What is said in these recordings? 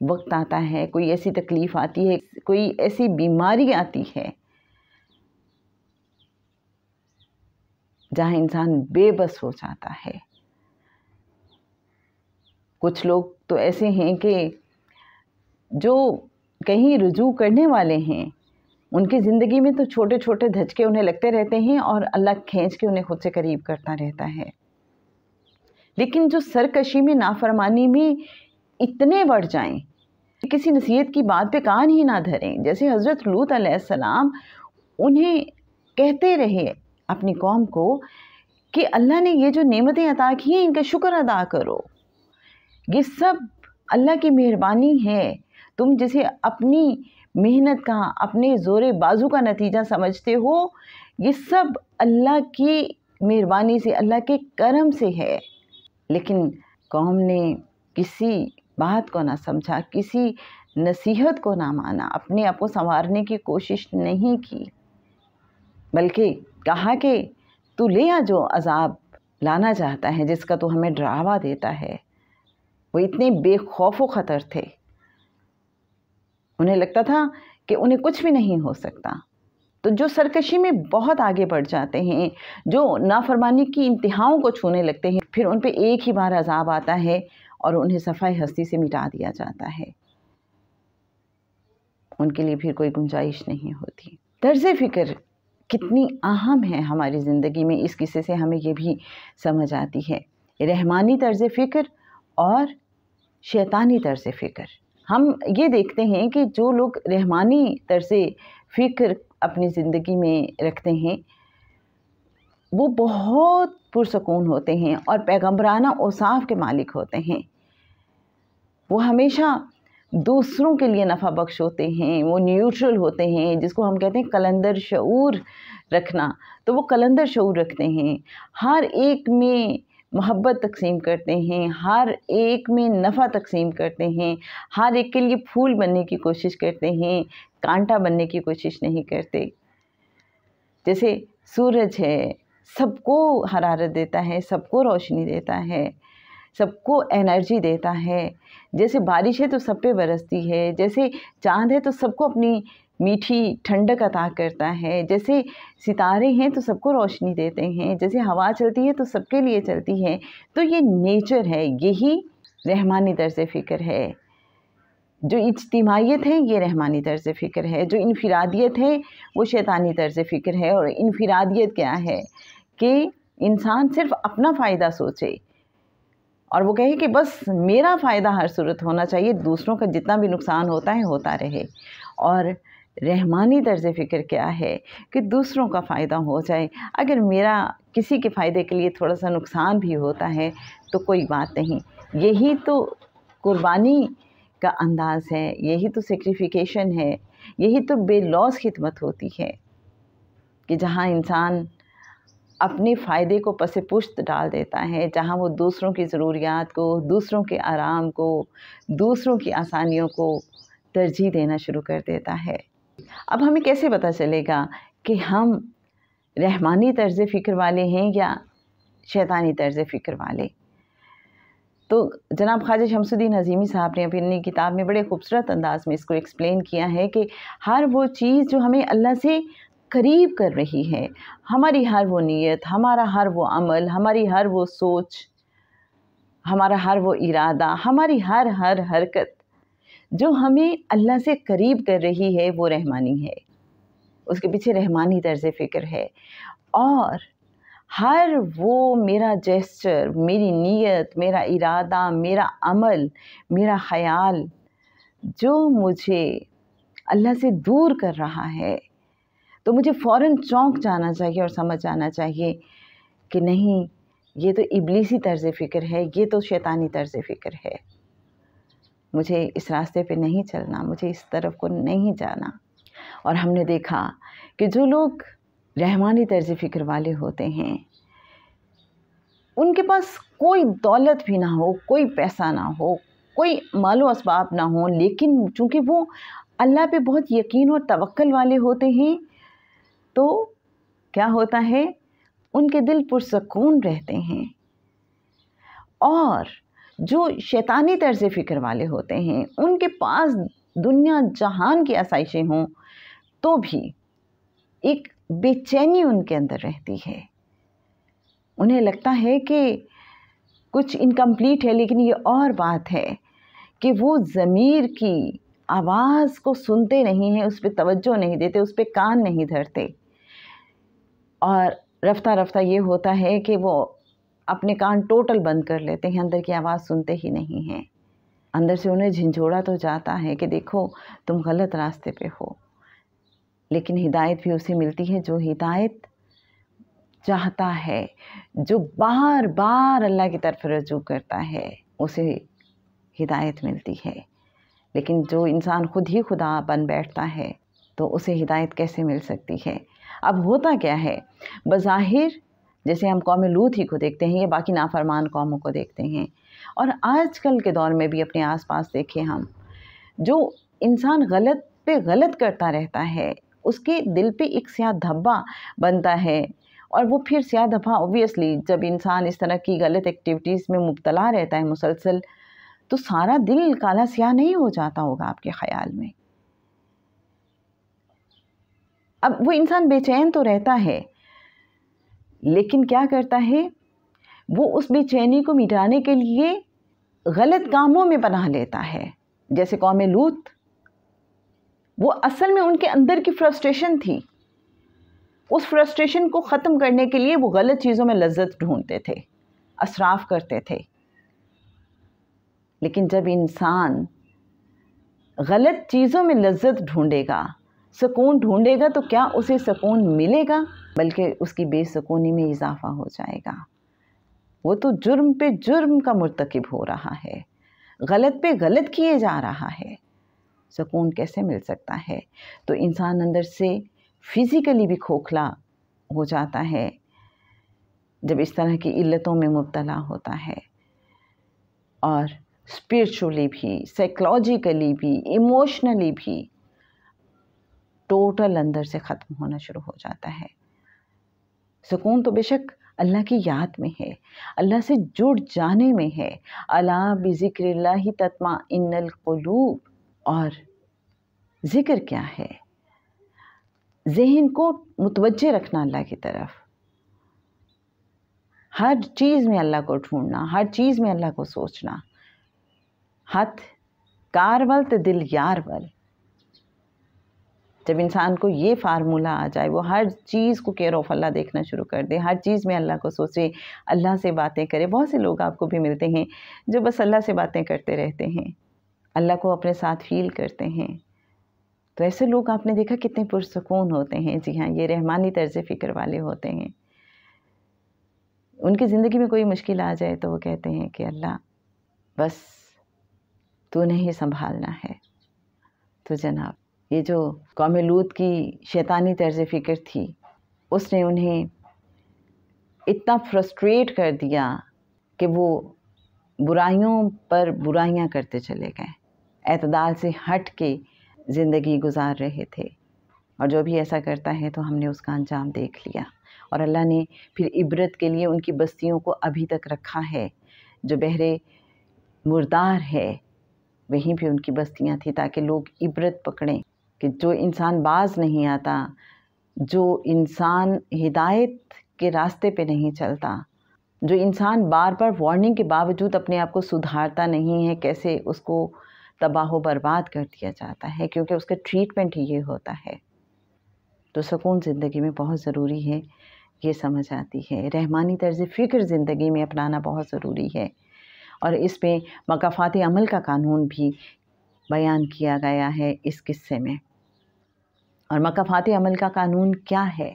وقت آتا ہے، کوئی ایسی تکلیف آتی ہے، کوئی ایسی بیماری آتی ہے جہاں انسان بے بس ہو جاتا ہے۔ کچھ لوگ تو ایسے ہیں کہ جو کہیں رجوع کرنے والے ہیں، ان کی زندگی میں تو چھوٹے چھوٹے دھچکے انہیں لگتے رہتے ہیں اور اللہ کھینچ کے انہیں خود سے قریب کرتا رہتا ہے۔ لیکن جو سرکشی میں، نافرمانی میں اتنے بڑھ جائیں، کسی نصیحت کی بات پہ کان ہی نہ دھریں، جیسے حضرت لوط علیہ السلام انہیں کہتے رہے اپنی قوم کو کہ اللہ نے یہ جو نعمتیں عطا کی ہیں ان کا شکر ادا کرو، یہ سب اللہ کی مہربانی ہے، تم جسے اپنی محنت کا، اپنے زور بازو کا نتیجہ سمجھتے ہو، یہ سب اللہ کی مہربانی سے، اللہ کے کرم سے ہے۔ لیکن قوم نے کسی بات کو نہ سمجھا، کسی نصیحت کو نہ مانا، اپنے آپ کو سنوارنے کی کوشش نہیں کی، بلکہ کہا کہ تو لے آ جو عذاب لانا چاہتا ہے، جس کا تو ہمیں ڈراوا دیتا ہے۔ وہ اتنے بے خوف و خطر تھے، انہیں لگتا تھا کہ انہیں کچھ بھی نہیں ہو سکتا۔ تو جو سرکشی میں بہت آگے بڑھ جاتے ہیں، جو نافرمانی کی انتہاؤں کو چھونے لگتے ہیں، پھر ان پہ ایک ہی بار عذاب آتا ہے اور انہیں صفحہ ہستی سے مٹا دیا جاتا ہے، ان کے لیے پھر کوئی گنجائش نہیں ہوتی۔ طرز فکر کتنی اہم ہے ہماری زندگی میں، اس قصے سے ہمیں یہ بھی سمجھ آتی ہے۔ رحمانی طرز فکر اور شیطانی طرز فکر۔ ہم یہ دیکھتے ہیں کہ جو لوگ رحمانی طرز فکر اپنی زندگی میں رکھتے ہیں وہ بہت پرسکون ہوتے ہیں اور پیغمبرانہ اوصاف کے مالک ہوتے ہیں۔ وہ ہمیشہ دوسروں کے لیے نفع بخش ہوتے ہیں، وہ نیوٹرل ہوتے ہیں، جس کو ہم کہتے ہیں قلندر شعور رکھنا، تو وہ قلندر شعور رکھتے ہیں، ہر ایک میں محبت تقسیم کرتے ہیں، ہر ایک میں نفع تقسیم کرتے ہیں، ہر ایک کے لیے پھول بننے کی کوشش کرتے ہیں، کانٹا بننے کی کوشش نہیں کرتے۔ جیسے سورج ہے، سب کو حرارت دیتا ہے، سب کو روشنی دیتا ہے، سب کو انرجی دیتا ہے، جیسے بارش ہے تو سب پہ برستی ہے، جیسے چاند ہے تو سب کو اپنی میٹھی ٹھنڈک عطا کرتا ہے، جیسے ستارے ہیں تو سب کو روشنی دیتے ہیں، جیسے ہوا چلتی ہے تو سب کے لیے چلتی ہے۔ تو یہ نیچر ہے، یہی رحمانی طرز فکر ہے۔ جو اجتماعیت ہے یہ رحمانی طرز فکر ہے، جو انفرادیت ہے وہ شیطانی طرز فکر ہے۔ اور انفرادیت کیا ہے کہ انسان صرف اپنا فائدہ سوچے اور وہ کہے کہ بس میرا فائدہ ہر صورت ہونا چاہیے، دوسروں کا جتنا بھی نقصان ہوتا ہے ہوتا رہے۔ اور رحمانی طرز فکر کیا ہے کہ دوسروں کا فائدہ ہو جائے، اگر میرا کسی کے فائدے کے لیے تھوڑا سا نقصان بھی ہوتا ہے تو کوئی بات نہیں۔ یہی تو قربانی کا انداز ہے، یہی تو سیکریفیکیشن ہے، یہی تو بے لوث خدمت ہوتی ہے کہ جہاں انسان اپنے فائدے کو پس پشت ڈال دیتا ہے، جہاں وہ دوسروں کی ضروریات کو، دوسروں کے آرام کو، دوسروں کی آسانیوں کو ترجیح دینا شروع کر دیتا ہے۔ اب ہمیں کیسے پتہ چلے گا کہ ہم رحمانی طرز فکر والے ہیں یا شیطانی طرز فکر والے؟ تو جناب خواجہ شمس الدین عظیمی صاحب نے اپنی کتاب میں بڑے خوبصورت انداز میں اس کو ایکسپلین کیا ہے کہ ہر وہ چیز جو ہمیں اللہ سے قریب کر رہی ہے، ہماری ہر وہ نیت، ہمارا ہر وہ عمل، ہماری ہر وہ سوچ، ہمارا ہر وہ ارادہ، ہماری ہر حرکت جو ہمیں اللہ سے قریب کر رہی ہے وہ رحمانی ہے، اس کے پیچھے رحمانی طرز فکر ہے۔ اور ہر وہ میرا جیسچر، میری نیت، میرا ارادہ، میرا عمل، میرا خیال جو مجھے اللہ سے دور کر رہا ہے تو مجھے فوراً چونک جانا چاہیے اور سمجھ جانا چاہیے کہ نہیں، یہ تو ابلیسی طرز فکر ہے، یہ تو شیطانی طرز فکر ہے، مجھے اس راستے پہ نہیں چلنا، مجھے اس طرف کو نہیں جانا۔ اور ہم نے دیکھا کہ جو لوگ رحمانی طرز فکر والے ہوتے ہیں ان کے پاس کوئی دولت بھی نہ ہو، کوئی پیسہ نہ ہو، کوئی مال و اسباب نہ ہو، لیکن چونکہ وہ اللہ پہ بہت یقین اور توکل والے ہوتے ہیں تو کیا ہوتا ہے، ان کے دل پرسکون رہتے ہیں۔ اور جو شیطانی طرز فکر والے ہوتے ہیں ان کے پاس دنیا جہان کی آسائشیں ہوں تو بھی ایک بے چینی ان کے اندر رہتی ہے. انہیں لگتا ہے کہ کچھ انکمپلیٹ ہے، لیکن یہ اور بات ہے کہ وہ ضمیر کی آواز کو سنتے نہیں ہیں، اس پہ توجہ نہیں دیتے، اس پہ کان نہیں دھرتے. اور رفتہ رفتہ یہ ہوتا ہے کہ وہ اپنے کان ٹوٹل بند کر لیتے ہیں، اندر کی آواز سنتے ہی نہیں ہیں. اندر سے انہیں جھنجھوڑا تو جاتا ہے کہ دیکھو تم غلط راستے پہ ہو، لیکن ہدایت بھی اسے ملتی ہے جو ہدایت چاہتا ہے، جو بار بار اللہ کی طرف رجوع کرتا ہے، اسے ہدایت ملتی ہے. لیکن جو انسان خود ہی خدا بن بیٹھتا ہے تو اسے ہدایت کیسے مل سکتی ہے؟ اب ہوتا کیا ہے، بظاہر جیسے ہم قوم لوط ہی کو دیکھتے ہیں یا باقی نافرمان قوموں کو دیکھتے ہیں، اور آج کل کے دور میں بھی اپنے آس پاس دیکھیں ہم، جو انسان غلط پہ غلط کرتا رہتا ہے اس کے دل پہ ایک سیاہ دھبا بنتا ہے. اور وہ پھر سیاہ دھبا اوبویسلی جب انسان اس طرح کی غلط ایکٹیویٹیز میں مبتلا رہتا ہے مسلسل، تو سارا دل کالا سیاہ نہیں ہو جاتا ہوگا آپ کے خیال میں. اب وہ انسان بے چین تو رہتا ہے، لیکن کیا کرتا ہے، وہ اس بے چینی کو مٹانے کے لیے غلط کاموں میں پناہ لیتا ہے. جیسے قوم لوط، وہ اصل میں ان کے اندر کی فرسٹریشن تھی، اس فرسٹریشن کو ختم کرنے کے لیے وہ غلط چیزوں میں لذت ڈھونڈتے تھے، اسراف کرتے تھے. لیکن جب انسان غلط چیزوں میں لذت ڈھونڈے گا، سکون ڈھونڈے گا، تو کیا اسے سکون ملے گا؟ بلکہ اس کی بے سکونی میں اضافہ ہو جائے گا. وہ تو جرم پہ جرم کا مرتکب ہو رہا ہے، غلط پہ غلط کیے جا رہا ہے. سکون کیسے مل سکتا ہے؟ تو انسان اندر سے فزیکلی بھی کھوکھلا ہو جاتا ہے جب اس طرح کی علتوں میں مبتلا ہوتا ہے، اور اسپرچولی بھی، سائیکلوجیکلی بھی، ایموشنلی بھی ٹوٹل اندر سے ختم ہونا شروع ہو جاتا ہے. سکون تو بے شک اللہ کی یاد میں ہے، اللہ سے جڑ جانے میں ہے. الا بذکر اللہ تطمئن القلوب. اور ذکر کیا ہے؟ ذہن کو متوجہ رکھنا اللہ کی طرف، ہر چیز میں اللہ کو ڈھونڈنا، ہر چیز میں اللہ کو سوچنا. ہاتھ کار ول تو دل یار ول. جب انسان کو یہ فارمولہ آ جائے، وہ ہر چیز کو کیئر آف اللہ دیکھنا شروع کر دے، ہر چیز میں اللہ کو سوچے، اللہ سے باتیں کرے. بہت سے لوگ آپ کو بھی ملتے ہیں جو بس اللہ سے باتیں کرتے رہتے ہیں، اللہ کو اپنے ساتھ فیل کرتے ہیں. تو ایسے لوگ آپ نے دیکھا کتنے پرسکون ہوتے ہیں. جی ہاں، یہ رحمانی طرز فکر والے ہوتے ہیں. ان کی زندگی میں کوئی مشکل آ جائے تو وہ کہتے ہیں کہ اللہ بس تو نے ہی سنبھالنا ہے. تو جناب، یہ جو قوم لوط کی شیطانی طرز فکر تھی، اس نے انہیں اتنا فرسٹریٹ کر دیا کہ وہ برائیوں پر برائیاں کرتے چلے گئے، اعتدال سے ہٹ کے زندگی گزار رہے تھے. اور جو بھی ایسا کرتا ہے تو ہم نے اس کا انجام دیکھ لیا. اور اللہ نے پھر عبرت کے لیے ان کی بستیوں کو ابھی تک رکھا ہے. جو بحر مردار ہے وہیں پہ ان کی بستیاں تھیں، تاکہ لوگ عبرت پکڑیں کہ جو انسان باز نہیں آتا، جو انسان ہدایت کے راستے پہ نہیں چلتا، جو انسان بار بار وارننگ کے باوجود اپنے آپ کو سدھارتا نہیں ہے، کیسے اس کو تباہ و برباد کر دیا جاتا ہے، کیونکہ اس کا ٹریٹمنٹ ہی یہ ہوتا ہے. تو سکون زندگی میں بہت ضروری ہے، یہ سمجھ آتی ہے. رحمانی طرز فکر زندگی میں اپنانا بہت ضروری ہے. اور اس پہ مکافات عمل کا قانون بھی بیان کیا گیا ہے اس قصے میں. اور مکافات عمل کا قانون کیا ہے؟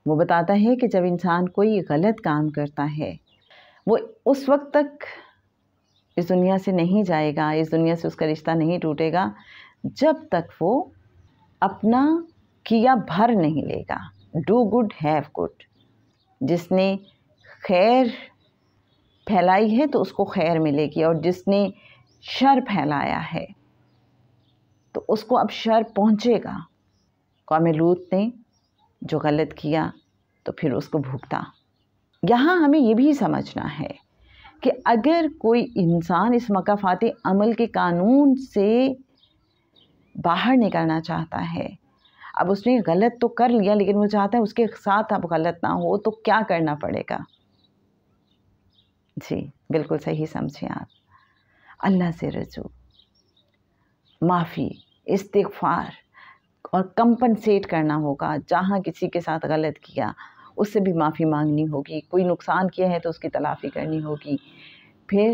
وہ بتاتا ہے کہ جب انسان کوئی غلط کام کرتا ہے، وہ اس وقت تک اس دنیا سے نہیں جائے گا، اس دنیا سے اس کا رشتہ نہیں ٹوٹے گا جب تک وہ اپنا کیا بھر نہیں لے گا. Do good have good. جس نے خیر پھیلائی ہے تو اس کو خیر ملے گی، اور جس نے شر پھیلایا ہے تو اس کو اب شر پہنچے گا. قوم لوط نے جو غلط کیا تو پھر اس کو بھگتا. یہاں ہمیں یہ بھی سمجھنا ہے کہ اگر کوئی انسان اس مکافاتی عمل کے قانون سے باہر نکلنا چاہتا ہے، اب اس نے غلط تو کر لیا لیکن وہ چاہتا ہے اس کے ساتھ اب غلط نہ ہو، تو کیا کرنا پڑے گا؟ جی بالکل صحیح سمجھیں آپ، اللہ سے رجوع، معافی، استغفار اور کمپنسیٹ کرنا ہوگا۔ جہاں کسی کے ساتھ غلط کیا اس سے بھی معافی مانگنی ہوگی، کوئی نقصان کیا ہے تو اس کی تلافی کرنی ہوگی۔ پھر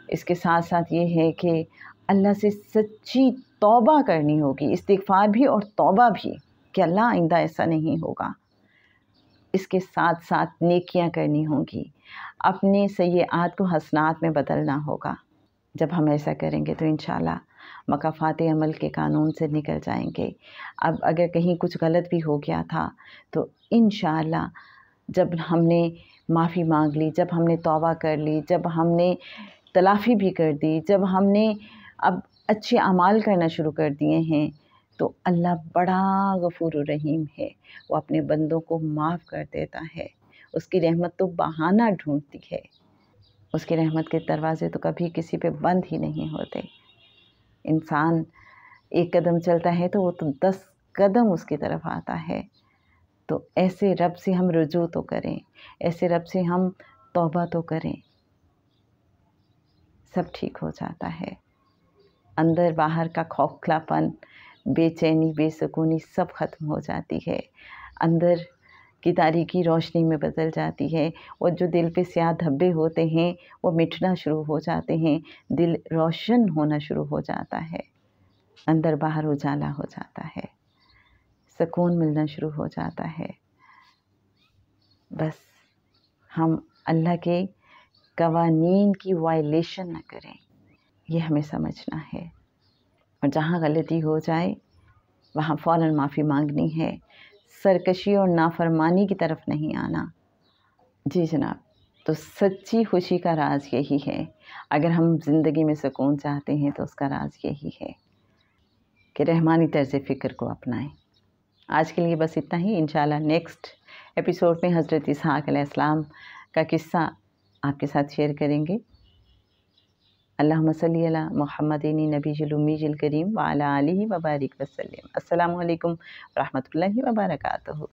اس کے ساتھ ساتھ یہ ہے کہ اللہ سے سچی توبہ کرنی ہوگی، استغفار بھی اور توبہ بھی کہ اللہ آئندہ ایسا نہیں ہوگا۔ اس کے ساتھ ساتھ نیکیاں کرنی ہوں گی، اپنے سیئات کو حسنات میں بدلنا ہوگا۔ جب ہم ایسا کریں گے تو انشاءاللہ مکافات عمل کے قانون سے نکل جائیں گے۔ اب اگر کہیں کچھ غلط بھی ہو گیا تھا تو انشاءاللہ جب ہم نے معافی مانگ لی، جب ہم نے توبہ کر لی، جب ہم نے تلافی بھی کر دی، جب ہم نے اب اچھے اعمال کرنا شروع کر دیے ہیں، تو اللہ بڑا غفور الرحیم ہے، وہ اپنے بندوں کو معاف کر دیتا ہے۔ اس کی رحمت تو بہانہ ڈھونڈتی ہے، اس کی رحمت کے دروازے تو کبھی کسی پہ بند ہی نہیں ہوتے۔ انسان ایک قدم چلتا ہے تو وہ تو 10 قدم اس کی طرف آتا ہے۔ تو ایسے رب سے ہم رجوع تو کریں، ایسے رب سے ہم توبہ تو کریں، سب ٹھیک ہو جاتا ہے۔ اندر باہر کا کھوکھلا پن، بے چینی، بے سکونی سب ختم ہو جاتی ہے، اندر کی تاریکی روشنی میں بدل جاتی ہے، اور جو دل پہ سیاہ دھبے ہوتے ہیں وہ مٹنا شروع ہو جاتے ہیں، دل روشن ہونا شروع ہو جاتا ہے، اندر باہر اجالا ہو جاتا ہے، سکون ملنا شروع ہو جاتا ہے۔ بس ہم اللہ کے قوانین کی وائلیشن نہ کریں، یہ ہمیں سمجھنا ہے، اور جہاں غلطی ہو جائے وہاں فوراً معافی مانگنی ہے، سرکشی اور نافرمانی کی طرف نہیں آنا۔ جی جناب، تو سچی خوشی کا راز یہی ہے، اگر ہم زندگی میں سکون چاہتے ہیں تو اس کا راز یہی ہے کہ رحمانی طرز فکر کو اپنائیں۔ آج کے لیے بس اتنا ہی، انشاءاللہ نیکسٹ ایپیسوڈ میں حضرت اسحاق علیہ السلام کا قصہ آپ کے ساتھ شیئر کریں گے۔ اللہم صلی علی محمد نبی الامی الکریم وعلی آلہ وبارک وسلم۔ السلام علیکم ورحمۃ اللہ وبرکاتہ۔